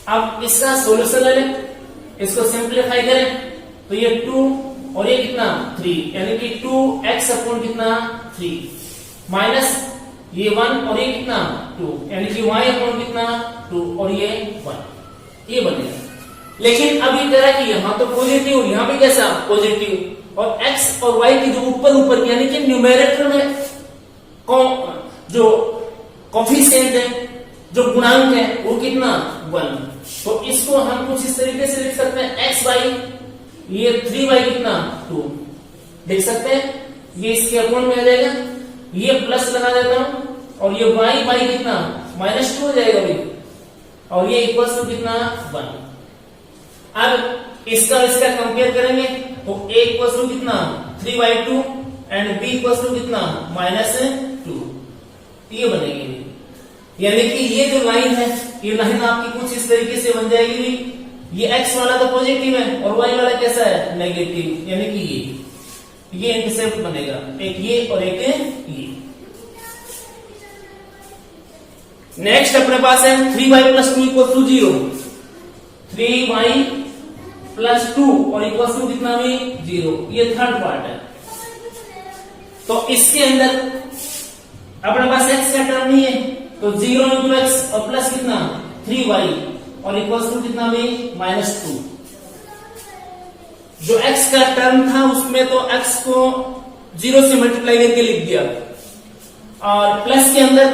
[SPEAKER 1] अब इसका सॉल्यूशन ले लें, इसको सिंप्लीफाई करें तो ये 2 और ये कितना 3, यानी कि 2x अपॉन कितना 3 माइनस ये 1 और ये कितना 2, यानी कि y अपॉन कितना 2 और ये 1, ये बनेगा। लेकिन अब ये कह रहा है कि यहां तो पॉजिटिव, यहां पे कैसा पॉजिटिव, और x और y की जो ऊपर यानी कि न्यूमेरेटर में जो कोफिशिएंट है, जो गुणांक है वो कितना 1, तो इसको हम कुछ इस तरीके से लिख सकते हैं x बाई ये 3y कितना 2 लिख सकते हैं, ये इसके अपॉन में आ जाएगा, ये प्लस लगा देता हूं और ये y बाई कितना माइनस 2 हो जाएगा भी, और ये इक्वल टू कितना 1। अब इसका कंपेयर करेंगे तो a इक्वल टू कितना 3y2 and b equal to कितना -2, ये बनेगी। यानी कि ये जो लाइन है, ये लाइन आपकी कुछ इस तरीके से बन जाएगी भी, ये x वाला तो पॉजिटिव है और y वाला कैसा है नेगेटिव, यानी कि ये इंटरसेप्ट बनेगा, एक ये और एक ये। नेक्स्ट अपने पास है 3y plus 2 equal to 0, 3y plus 2 और इक्वल टू कितना भी 0, ये थर्ड पार्ट है। तो इसके अंदर अपने पास x का टर्म नहीं है, तो 0 इंटू एक्स और प्लस कितना 3y और इक्वल टू कितना भी -2। जो x का टर्म था उसमें तो x को 0 से मल्टीप्लाई करके लिख दिया, और प्लस के अंदर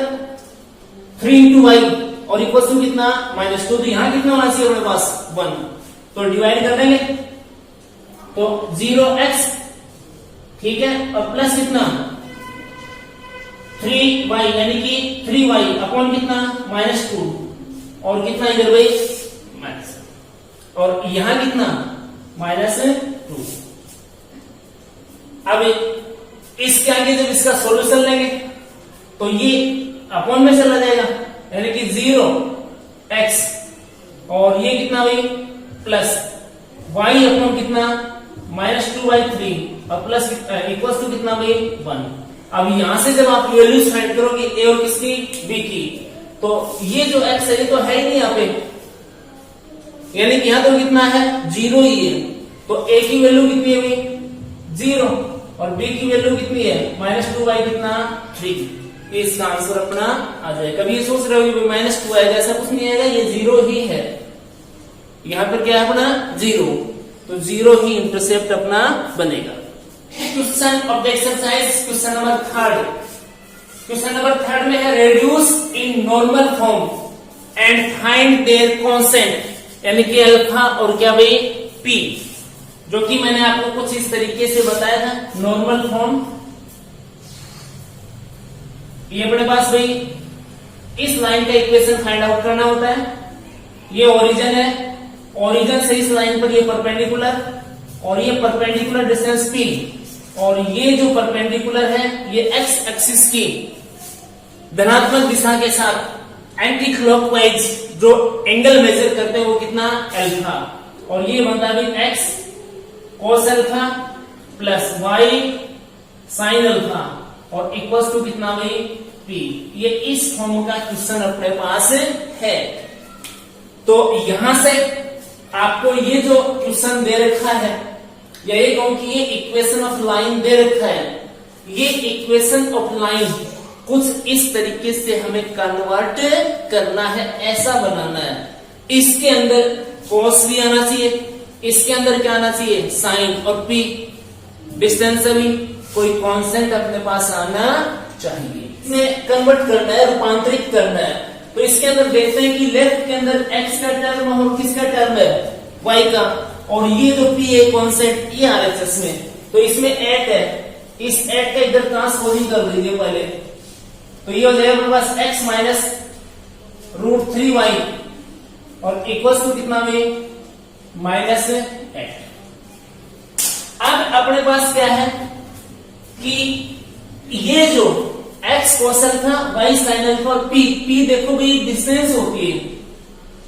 [SPEAKER 1] 3 इंटू वाई और इक्वल टू कितना -2, तो यहां कितना होना चाहिए अपने पास 1, तो डिवाइड कर देंगे तो 0x, ठीक है, और प्लस कितना 3y यानी कि 3y अपॉन कितना -2 और कितना इधर भाई माइनस, और यहां कितना -2। अब इसके आगे जब इसका सॉल्यूशन लेंगे तो ये अपॉन में चला जाएगा, यानी कि 0x और ये कितना भाई प्लस y अपॉन कितना -2y3 और प्लस इक्वल टू कितना भाई 1। अब यहां से जब आप वैल्यूज फाइंड करोगे a और किसकी b की, तो ये जो x है ये तो है ही नहीं यहाँ पे, यानी कि यहां तो कितना है 0 ही है, तो a की वैल्यू कितनी है भाई 0 और b की वैल्यू कितनी है -2y कितना 3, इसका आंसर अपना आ जाएगा। कभी ये सोच रहे हो -2 आएगा, ऐसा कुछ नहीं आएगा, ये 0 ही है, यहां पर क्या है अपना 0, तो 0 ही इंटरसेप्ट अपना बनेगा। Question of the exercise question number 3, question number 3 में है reduce in normal form and find their constant, यानी कि अल्फा और क्या भाई p, जो कि मैंने आपको कुछ इस तरीके से बताया था। नॉर्मल फॉर्म ये अपने पास भाई इस लाइन का इक्वेशन फाइंड आउट करना होता है, ये ओरिजिन है, ओरिजिन से इस लाइन पर ये परपेंडिकुलर और ये परपेंडिकुलर डिस्टेंस p, और ये जो परपेंडिकुलर है ये x एक्सिस की धनात्मक दिशा के साथ एंटी क्लॉकवाइज जो एंगल मेजर करते हैं वो कितना अल्फा, और ये बनता है x cos alpha plus y sine alpha और इक्वल्स टू कितना भाई पी। ये इस फॉर्म का क्वेश्चन अपने पास है। तो यहां से आपको ये जो क्वेश्चन दे रखा है, या ये कहूं कि ये इक्वेशन ऑफ लाइन दे रखा है, ये इक्वेशन ऑफ लाइन कुछ इस तरीके से हमें कन्वर्ट करना है, ऐसा बनाना है। इसके अंदर कॉस भी आना चाहिए, इसके अंदर क्या आना चाहिए साइन, और पी डिस्टेंस भी कोई कांस्टेंट अपने पास आना चाहिए। इसमें कन्वर्ट करना है, रूपांतरित करना है। तो इसके अंदर देखते हैं कि लेफ्ट के अंदर x का टर्म और किसका टर्म है y का, और ये जो p है कांस्टेंट ये आ रहा है इसमें, तो इसमें 8 है, इस 8 का इधर ट्रांसपोजिंग कर दीजिए पहले, तो ये हो जाएगा अपने पास x माइनस √3y और इक्वल्स टू कितना में -8। अब अपने पास क्या है कि ये जो x cos alpha y sin alpha और p देखो भाई डिस्टेंस होती है,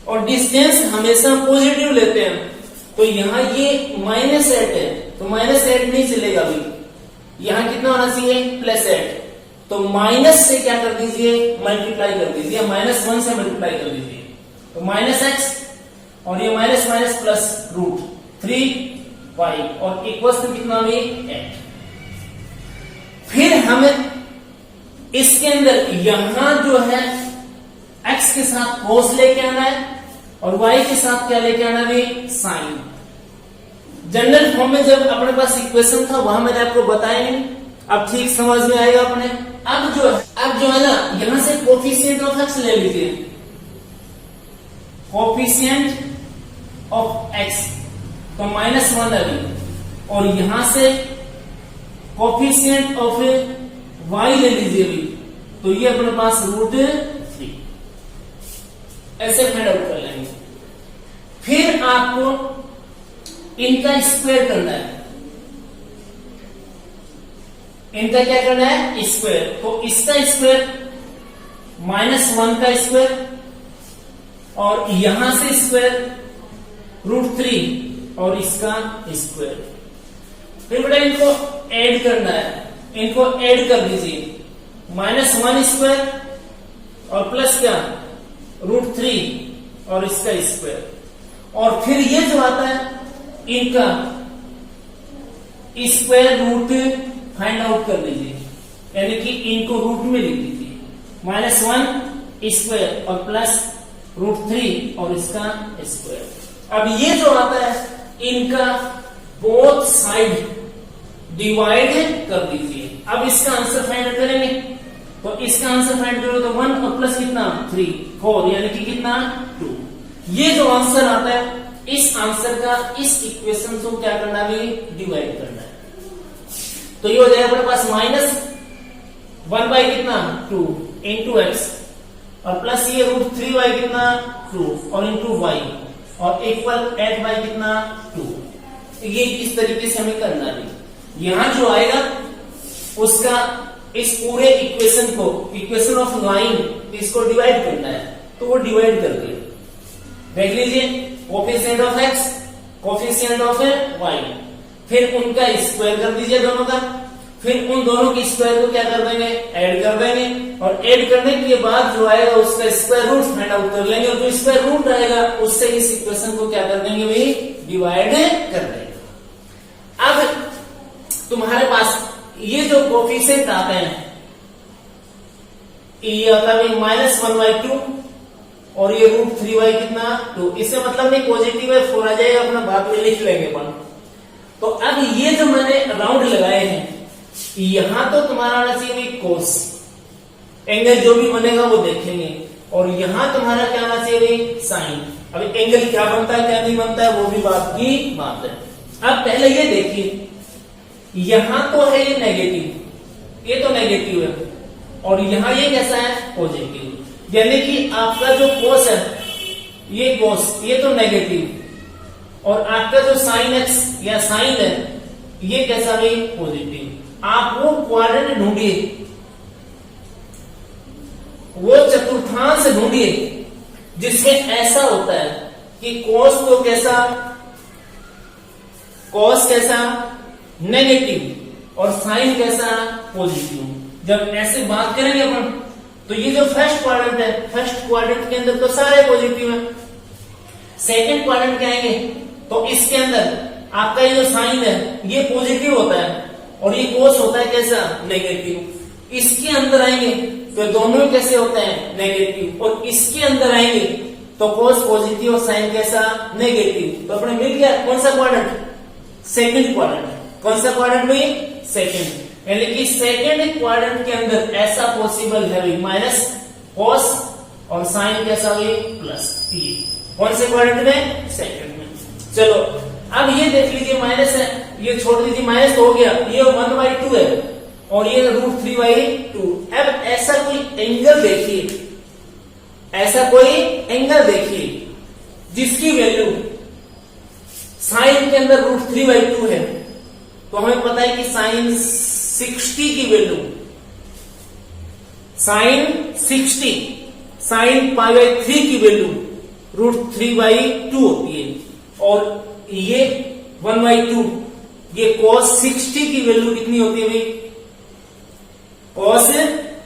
[SPEAKER 1] और डिस्टेंस हमेशा पॉजिटिव लेते हैं। तो यहाँ ये -8 है, तो -8 नहीं चलेगा भाई, यहाँ कितना होना चाहिए +8। तो माइनस से क्या कर दीजिए मल्टीप्लाई कर दीजिए, -1 से मल्टीप्लाई कर दीजिए, तो -x और ये माइनस माइनस प्लस √3y और इक्वल्स टू कितना भी 8। फिर हमें इसके अंदर यहां जो है x के साथ cos लेके आना है और y के साथ क्या लेके आना है साइन। जनरल फॉर्म में जब अपने पास इक्वेशन था वहां मैंने आपको बताया नहीं, अब ठीक समझ में आएगा अपने। अब जो है ना यहां से कोफिशिएंट ऑफ x ले लीजिए, कोफिशिएंट ऑफ x तो -1 अभी, और यहां से कोफिशिएंट ऑफ y ले लीजिए भी, तो ये अपने पास √3 ऐसे फाइंड आउट कर लेंगे। फिर आपको इनका स्क्वायर करना है, इनका क्या करना है स्क्वायर, तो इसका स्क्वायर -1 का स्क्वायर और यहां से स्क्वायर √3 और इसका स्क्वायर। फिर बेटा इनको ऐड करना है, इनको ऐड कर दीजिए, -1 स्क्वायर और प्लस क्या √3 और इसका स्क्वायर, और फिर ये जो आता है इनका स्क्वायर रूट फाइंड आउट कर लीजिए, यानी कि इनको रूट में लिख लीजिए, -1 स्क्वायर और प्लस √3 और इसका स्क्वायर। अब ये जो आता है इनका बोथ साइड डिवाइड कर दीजिए। अब इसका आंसर फाइंड करेंगे, तो इसका आंसर फाइंड करो तो 1 और प्लस कितना 3 4 यानी कि कितना 2। ये जो आंसर आता है इस आंसर का इस इक्वेशन को क्या करना है डिवाइड करना है, तो ये हो जाएगा अपने पास -1 बाई कितना 2 इंटू एक्स और प्लस ये √3y कितना 2 और इंटू y और इक्वल 8 बाई कितना 2। ये इस तरीके से हमें करना है। यहां जो आएगा उसका इस पूरे इक्वेशन को, इक्वेशन ऑफ लाइन, इसको डिवाइड करना है, तो वो डिवाइड कर दिए। देख लीजिए coefficient of x, coefficient of y, फिर उनका स्क्वायर कर दीजिए दोनों का, फिर उन दोनों के स्क्वायर को क्या कर देंगे ऐड कर देंगे, और ऐड करने के बाद जो आएगा उसका स्क्वायर रूट फाइंड आउट कर लेंगे, और जो स्क्वायर रूट रहेगा उससे इस इक्वेशन को क्या कर देंगे भाई डिवाइड कर देंगे। अब तुम्हारे पास ये जो कोफिशिएंट आते हैं, ये आता है -1/2 और ये √3y कितना 2, इससे मतलब नहीं पॉजिटिव है 4 आ जाएगा, अपना बाद में लिख लेंगे अपन। तो अब ये जो मैंने राउंड लगाए हैं यहां तो तुम्हारा आना चाहिए कोस, एंगल जो भी बनेगा वो देखेंगे, और यहां तुम्हारा क्या आना चाहिए साइन। अब एंगल क्या बनता है क्या नहीं बनता है वो भी बात की बात है। अब पहले ये देखिए, यहां तो है ये नेगेटिव, ये तो नेगेटिव है, और यहां ये कैसा है पॉजिटिव, यानी कि आपका जो कोस है ये कोस, ये तो नेगेटिव, और आपका जो साइन एक्स या साइन है ये कैसा भी पॉजिटिव। आप वो क्वाड्रेंट ढूंढिए ढूंढिए जिसमें ऐसा होता है कि कॉस कैसा नेगेटिव और साइन कैसा पॉजिटिव। जब ऐसे बात करेंगे अपन तो ये जो फर्स्ट क्वाड्रेंट है, फर्स्ट क्वाड्रेंट के अंदर तो सारे पॉजिटिव है। सेकंड क्वाड्रेंट के आएंगे तो इसके अंदर आपका ये जो साइन है ये पॉजिटिव होता है और ये कोस होता है कैसा नेगेटिव। इसके अंदर आएंगे तो दोनों कैसे होते हैं नेगेटिव, और इसके अंदर आएंगे तो कोस पॉजिटिव और साइन कैसा नेगेटिव। तो अपने मिल गया कौन सा क्वाड्रेंट, सेकंड क्वाड्रेंट। कौन सा क्वाड्रेंट हुई, सेकंड। यानी कि सेकंड क्वाड्रेंट के अंदर ऐसा पॉसिबल है भाई माइनस कोस और साइन कैसा हुई प्लस। कौन से क्वाड्रेंट में, सेकंड में। चलो अब ये देख लीजिए माइनस है, ये छोड़ दीजिए माइनस तो हो गया, ये 1/2 है और ये √3/2। अब ऐसा कोई एंगल देखिए, ऐसा कोई एंगल देखिए जिसकी वैल्यू साइन के अंदर √3/2 है। तो हमें पता है कि साइन 60 की वैल्यू, साइन 60 साइन π/3 की वैल्यू √3/2 होती है, और ये 1/2 ये cos 60 की वैल्यू कितनी होती है भाई, cos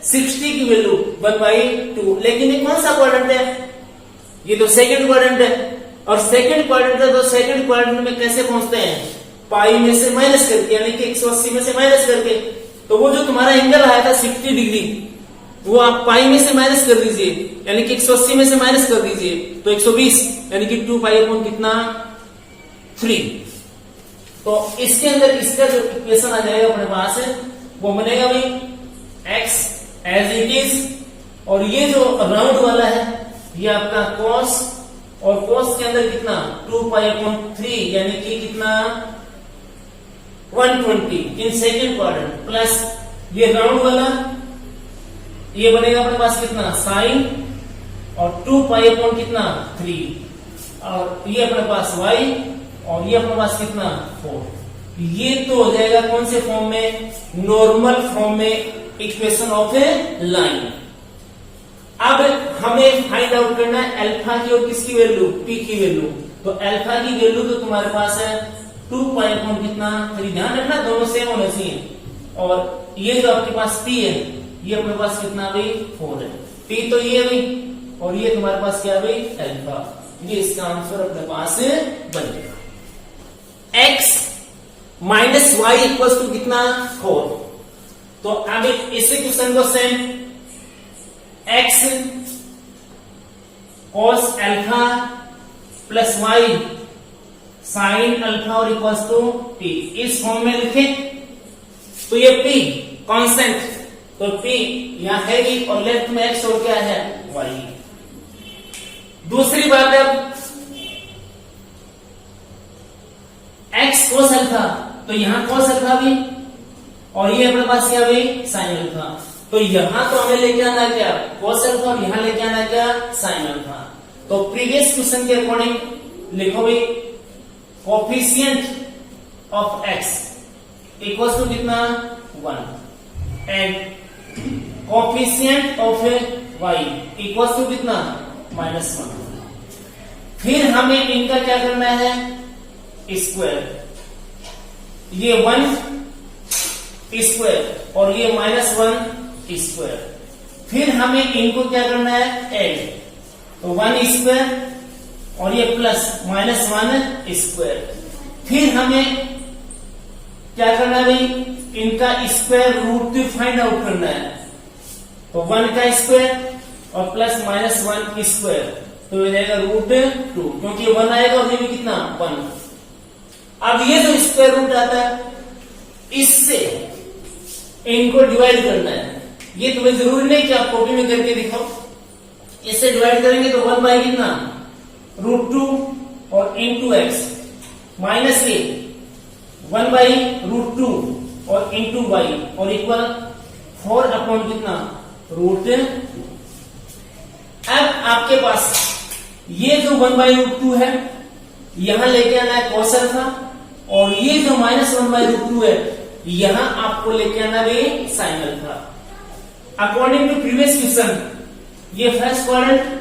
[SPEAKER 1] 60 की वैल्यू 1/2। लेकिन ये कौन सा क्वाड्रेंट है, ये तो सेकंड क्वाड्रेंट है, और सेकंड क्वाड्रेंट है तो सेकंड क्वाड्रेंट में कैसे पहुंचते हैं, पाई में से माइनस करके, यानी कि 180 में से माइनस करके। तो वो जो तुम्हारा एंगल आया था 60 डिग्री वो आप पाई में से माइनस कर दीजिए, यानी कि 180 में से माइनस कर दीजिए तो 120, यानी कि 2π कितना 3। तो इसके अंदर इसका जो इक्वेशन आ जाएगा अपने पास वो बनेगा भाई x एज इट इज, और ये जो राउंड वाला है ये आपका cos, और cos के अंदर कितना 2π/3 यानी कि कितना 120 इन सेकंड क्वाड्रेंट, प्लस ये राउंड वाला ये बनेगा अपने पास कितना साइन और 2π कितना 3, और ये अपने पास y और ये अपने पास कितना 4। ये तो हो जाएगा कौन से फॉर्म में, नॉर्मल फॉर्म में इक्वेशन ऑफ ए लाइन। अब हमें फाइंड आउट करना है अल्फा की और किसकी वैल्यू, p की वैल्यू। तो अल्फा की वैल्यू तो तुम्हारे पास है 2π कितना 3, ध्यान रखना दोनों सेम होने चाहिए, और ये जो आपके पास p है ये अपने पास कितना भाई 4 है। p तो ये भाई, और ये तुम्हारे पास क्या भाई अल्फा। ये इसका आंसर अपने पास बन जाएगा। x minus y equal to कितना 4। तो अब इसी क्वेश्चन को same x cos alpha plus y sine alpha और इक्वल टू p इस फॉर्म में लिखें। तो ये p कांस्टेंट, तो p यहां है ही और लेफ्ट में x और क्या है y। दूसरी बात है x cos अल्फा, तो यहां cos अल्फा भी और ये अपने पास क्या भाई साइन अल्फा। तो यहां तो हमें लेके आना क्या cos अल्फा और यहां लेके आना क्या साइन अल्फा। तो प्रीवियस क्वेश्चन के अकॉर्डिंग लिखो भाई coefficient of x equals to कितना 1 and coefficient of y equals to कितना -1। फिर हमें इनका क्या करना है स्क्वायर, ये 1 स्क्वायर और ये -1 स्क्वायर। फिर हमें इनको क्या करना है ऐड, तो 1 स्क्वायर और ये प्लस -1 स्क्वायर। फिर हमें क्या करना है भाई, इनका स्क्वायर रूट फाइंड आउट करना है। तो 1 का स्क्वायर और प्लस -1 स्क्वायर, तो ये जाएगा √2, क्योंकि 1 आएगा और ये भी कितना 1। अब ये जो स्क्वायर रूट आता है इससे इनको डिवाइड करना है। ये तुम्हें जरूरी नहीं कि आप कॉपी में करके दिखाओ, इससे डिवाइड करेंगे तो 1 बाई कितना √2 और इंटू एक्स माइनस ये 1 बाई √2 और इंटू वाई और इक्वल 4 अपॉन कितना √2। अब आपके पास ये जो 1 बाई √2 है यहां लेके आना है cos अल्फा, और ये जो -1 बाई √2 है यहां आपको लेके आना है sine alpha. According to previous question ये फर्स्ट क्वाड्रेंट,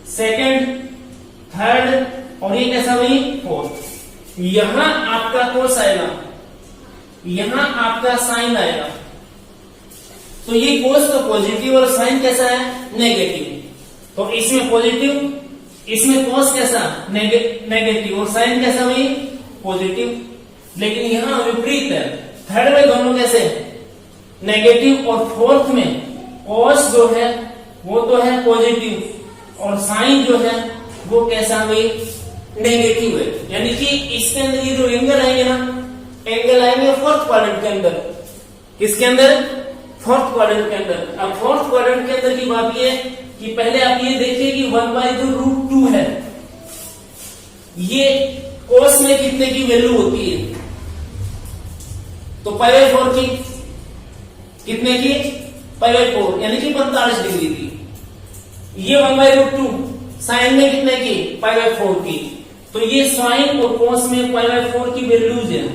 [SPEAKER 1] सेकंड, थर्ड और ये कैसा भाई फोर्थ। यहां आपका कोस आएगा, यहां आपका साइन आएगा। तो ये कोस तो पॉजिटिव और साइन कैसा है नेगेटिव। तो इसमें पॉजिटिव, इसमें कोस कैसा नेगेटिव और साइन कैसा भाई पॉजिटिव। लेकिन यहां विपरीत है, थर्ड में दोनों कैसे नेगेटिव और फोर्थ में कोस जो है वो तो है पॉजिटिव और साइन जो है वो कैसा भाई नेगेटिव है। यानी कि इसके अंदर ये जो एंगल आएंगे ना, एंगल आएंगे फोर्थ क्वाड्रेंट के अंदर। किसके अंदर? फोर्थ क्वाड्रेंट के अंदर। अब फोर्थ क्वाड्रेंट के अंदर की बात ये कि पहले आप ये देखिए कि 1/√2 है, ये कोस में कितने की वैल्यू होती है? तो π/4 की, कितने की? π/4 यानी कि 45 डिग्री की। ये 1/√2 साइन में कितने की? π/4 की। तो ये साइन और कोस में π/4 की वैल्यूज है।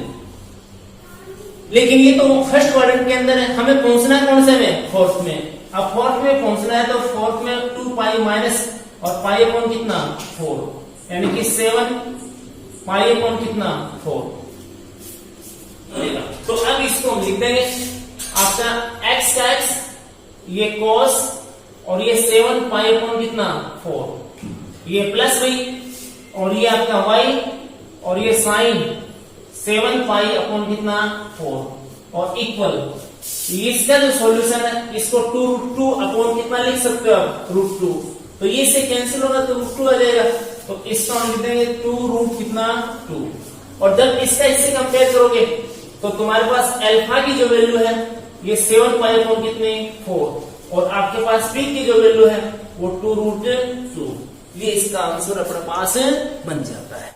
[SPEAKER 1] लेकिन ये तो फर्स्ट क्वाड्रेंट के अंदर है, हमें पहुंचना है कौन से में? फोर्थ में। अब फोर्थ में पहुंचना है तो फोर्थ में 2π माइनस और π/4 कितना? 4 यानी कि 7 π/4 कितना? 4। तो अब इसको हम लिख देंगे आपका x का x, ये cos और ये 7 π/4 कितना? 4, ये प्लस भाई और ये आपका y और ये साइन 7 π/4 कितना? 4 और इक्वल। इसका जो सॉल्यूशन है इसको 2√2 अपॉन कितना लिख सकते हो आप? √2। तो ये से कैंसिल होगा तो √2 आ जाएगा। तो इसका हम लिख देंगे 2 कितना? 2। और जब इसका इससे कंपेयर करोगे तो तुम्हारे पास अल्फा की जो वैल्यू है ये 7 π/4 कितने? 4 और आपके पास पी की जो वैल्यू है वो 2√2। ये इसका आंसर अपने पास बन जाता है।